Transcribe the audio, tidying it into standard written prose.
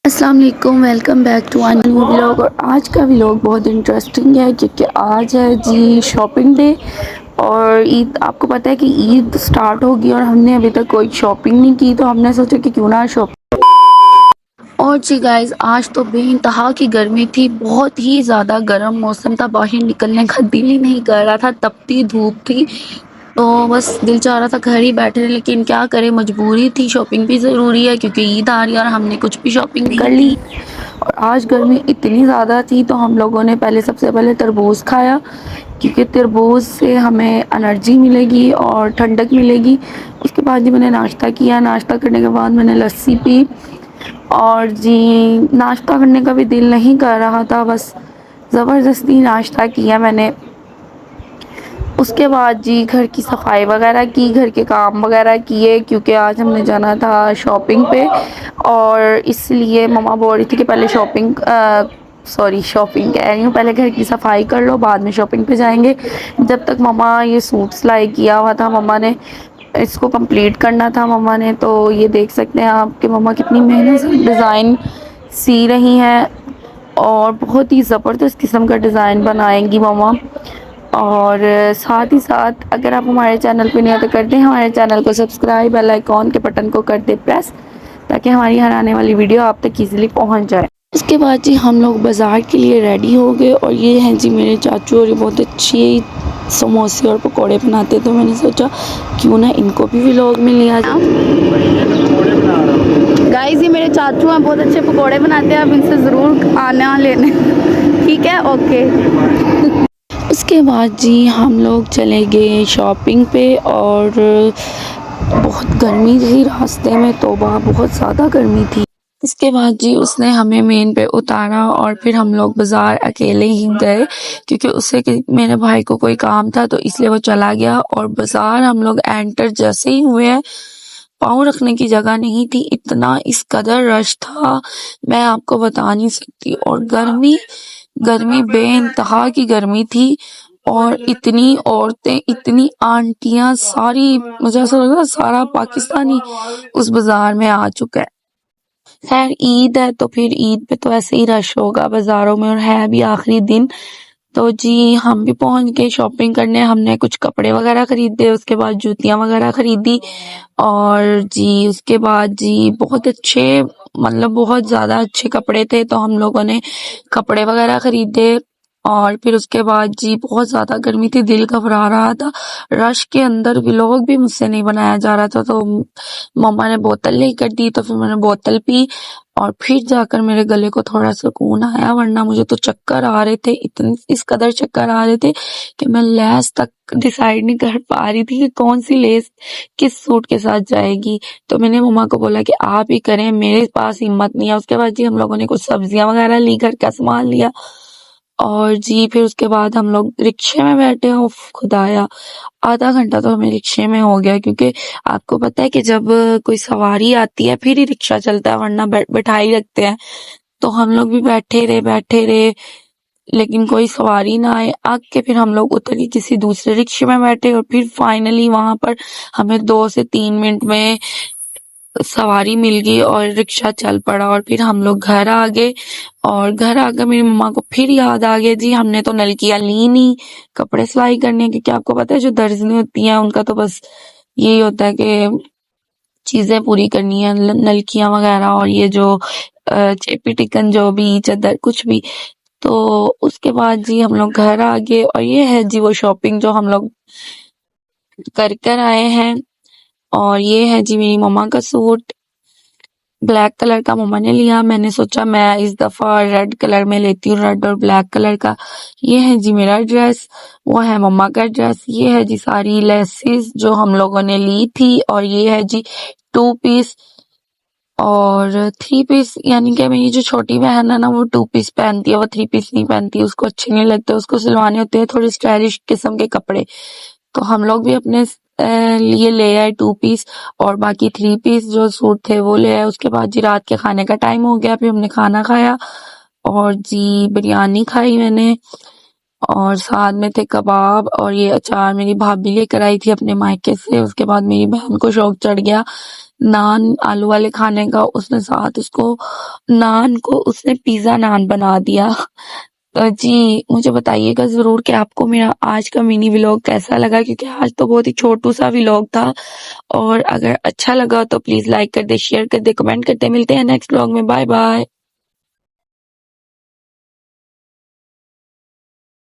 अस्सलाम वालेकुम, welcome back to our new vlog. और आज का व्लॉग बहुत इंटरेस्टिंग है क्योंकि आज है जी शॉपिंग डे। और ईद, आपको पता है कि ईद स्टार्ट होगी और हमने अभी तक कोई शॉपिंग नहीं की, तो हमने सोचा कि क्यों ना शॉपिंग। और जी गाइस, आज तो बेइंतहा की गर्मी थी, बहुत ही ज़्यादा गर्म मौसम था, बाहर निकलने का दिल ही नहीं कर रहा था, तपती धूप थी। तो बस दिल चाह रहा था घर ही बैठे रहे, लेकिन क्या करें, मजबूरी थी, शॉपिंग भी ज़रूरी है क्योंकि ईद आ रही है और हमने कुछ भी शॉपिंग कर ली। और आज गर्मी इतनी ज़्यादा थी तो हम लोगों ने सबसे पहले तरबूज खाया, क्योंकि तरबूज से हमें एनर्जी मिलेगी और ठंडक मिलेगी। उसके बाद जी मैंने नाश्ता किया, नाश्ता करने के बाद मैंने लस्सी पी। और जी नाश्ता करने का भी दिल नहीं कर रहा था, बस ज़बरदस्ती नाश्ता किया मैंने। उसके बाद जी घर की सफाई वगैरह की, घर के काम वगैरह किए, क्योंकि आज हमने जाना था शॉपिंग पे। और इसलिए मम्मा बोल रही थी कि पहले शॉपिंग कह रही हूँ, पहले घर की सफाई कर लो, बाद में शॉपिंग पे जाएंगे। जब तक मम्मा ये सूट सिलाई किया हुआ था, मम्मा ने इसको कंप्लीट करना था मम्मा ने, तो ये देख सकते हैं आप कि मम्मा कितनी मेहनत से डिज़ाइन सी रही हैं और बहुत ही ज़बरदस्त किस्म का डिज़ाइन बनाएंगी मम्मा। और साथ ही साथ अगर आप हमारे चैनल पे नहीं हो तो कर दें हमारे चैनल को सब्सक्राइब, बेल आइकॉन के बटन को कर दें प्रेस, ताकि हमारी हर आने वाली वीडियो आप तक ईज़िली पहुंच जाए। उसके बाद जी हम लोग बाज़ार के लिए रेडी हो गए। और ये हैं जी मेरे चाचू, और ये बहुत अच्छी समोसे और पकोड़े बनाते, तो मैंने सोचा क्यों ना इनको भी व्लॉग में लिया जाए। गाइस, ये मेरे चाचू हैं, बहुत अच्छे पकोड़े बनाते हैं, आप इनसे ज़रूर आना लेने। ठीक है, ओके। उसके बाद जी हम लोग चले गए शॉपिंग पे, और बहुत गर्मी थी रास्ते में, तौबा बहुत ज़्यादा गर्मी थी। इसके बाद जी उसने हमें मेन पे उतारा और फिर हम लोग बाज़ार अकेले ही गए, क्योंकि उससे कि मेरे भाई को कोई काम था तो इसलिए वो चला गया। और बाज़ार हम लोग एंटर जैसे ही हुए हैं, पाँव रखने की जगह नहीं थी, इतना इस कदर रश था, मैं आपको बता नहीं सकती। और गर्मी गर्मी बेइंतहा की गर्मी थी, और इतनी औरतें, इतनी आंटियां, सारी, मुझे ऐसा लग रहा सारा पाकिस्तानी उस बाजार में आ चुका है। खैर ईद है तो फिर ईद पे तो ऐसे ही रश होगा बाजारों में, और है भी आखिरी दिन। तो जी हम भी पहुंच गए शॉपिंग करने, हमने कुछ कपड़े वगैरह खरीदे, उसके बाद जूतियां वगैरह खरीदी। और जी उसके बाद जी बहुत अच्छे, मतलब बहुत ज़्यादा अच्छे कपड़े थे, तो हम लोगों ने कपड़े वगैरह खरीदे। और फिर उसके बाद जी बहुत ज़्यादा गर्मी थी, दिल घबरा रहा था, रश के अंदर व्लॉग भी मुझसे नहीं बनाया जा रहा था, तो मम्मा ने बोतल लेकर दी, तो फिर मैंने बोतल पी। और फिर जाकर मेरे गले को थोड़ा सुकून आया, वरना मुझे तो चक्कर आ रहे थे, इतने इस कदर चक्कर आ रहे थे कि मैं लेस तक डिसाइड नहीं कर पा रही थी कि कौन सी लेस किस सूट के साथ जाएगी। तो मैंने मम्मा को बोला कि आप ही करें, मेरे पास हिम्मत नहीं है। उसके बाद जी हम लोगों ने कुछ सब्जियां वगैरह ली, घर का सामान लिया। और जी फिर उसके बाद हम लोग रिक्शे में बैठे, हो खुदाया आधा घंटा तो हमें रिक्शे में हो गया, क्योंकि आपको पता है कि जब कोई सवारी आती है फिर ही रिक्शा चलता है, वरना बैठा ही रखते हैं। तो हम लोग भी बैठे रहे, लेकिन कोई सवारी ना आए। आके फिर हम लोग उतर के किसी दूसरे रिक्शे में बैठे, और फिर फाइनली वहां पर हमें 2 से 3 मिनट में सवारी मिल गई और रिक्शा चल पड़ा। और फिर हम लोग घर आ गए, और घर आकर मेरी मम्मा को फिर याद आ गया जी हमने तो नलकियां ली नहीं कपड़े सिलाई करने की। क्या आपको पता है जो दर्जनी होती हैं उनका तो बस यही होता है कि चीजें पूरी करनी है, नलकियां वगैरह, और ये जो चेपी टिकन, जो भी चद्दर कुछ भी। तो उसके बाद जी हम लोग घर आ गए, और ये है जी वो शॉपिंग जो हम लोग कर कर आए हैं। और ये है जी मेरी मम्मा का सूट, ब्लैक कलर का मम्मा ने लिया, मैंने सोचा मैं इस दफा रेड कलर में लेती हूँ, रेड और ब्लैक कलर का। ये है जी मेरा ड्रेस, वो है मम्मा का ड्रेस। ये है जी सारी लेसेस जो हम लोगों ने ली थी। और ये है जी 2 पीस और 3 पीस, यानी कि मेरी जो छोटी बहन है ना, वो 2 पीस पहनती है, वो 3 पीस नहीं पहनती, उसको अच्छे नहीं लगते, उसको सिलवाने होते हैं थोड़े स्टाइलिश किस्म के कपड़े। तो हम लोग भी अपने लिए ले आए 2 पीस, और बाकी 3 पीस जो सूट थे वो ले आए। उसके बाद जी रात के खाने का टाइम हो गया, फिर हमने खाना खाया, और जी बिरयानी खाई मैंने। और साथ में थे कबाब और ये अचार मेरी भाभी लेकर आई थी अपने मायके से। उसके बाद मेरी बहन को शौक चढ़ गया नान आलू वाले खाने का, उसने साथ उसको नान को उसने पिज़्ज़ा नान बना दिया। जी, मुझे बताइएगा ज़रूर कि आपको मेरा आज का मिनी व्लॉग कैसा लगा, क्योंकि आज तो बहुत ही छोटू-सा व्लॉग था। और अगर अच्छा लगा तो प्लीज़ लाइक कर दें, शेयर कर दें, कमेंट कर दें। मिलते हैं नेक्स्ट व्लॉग में। बाय-बाय।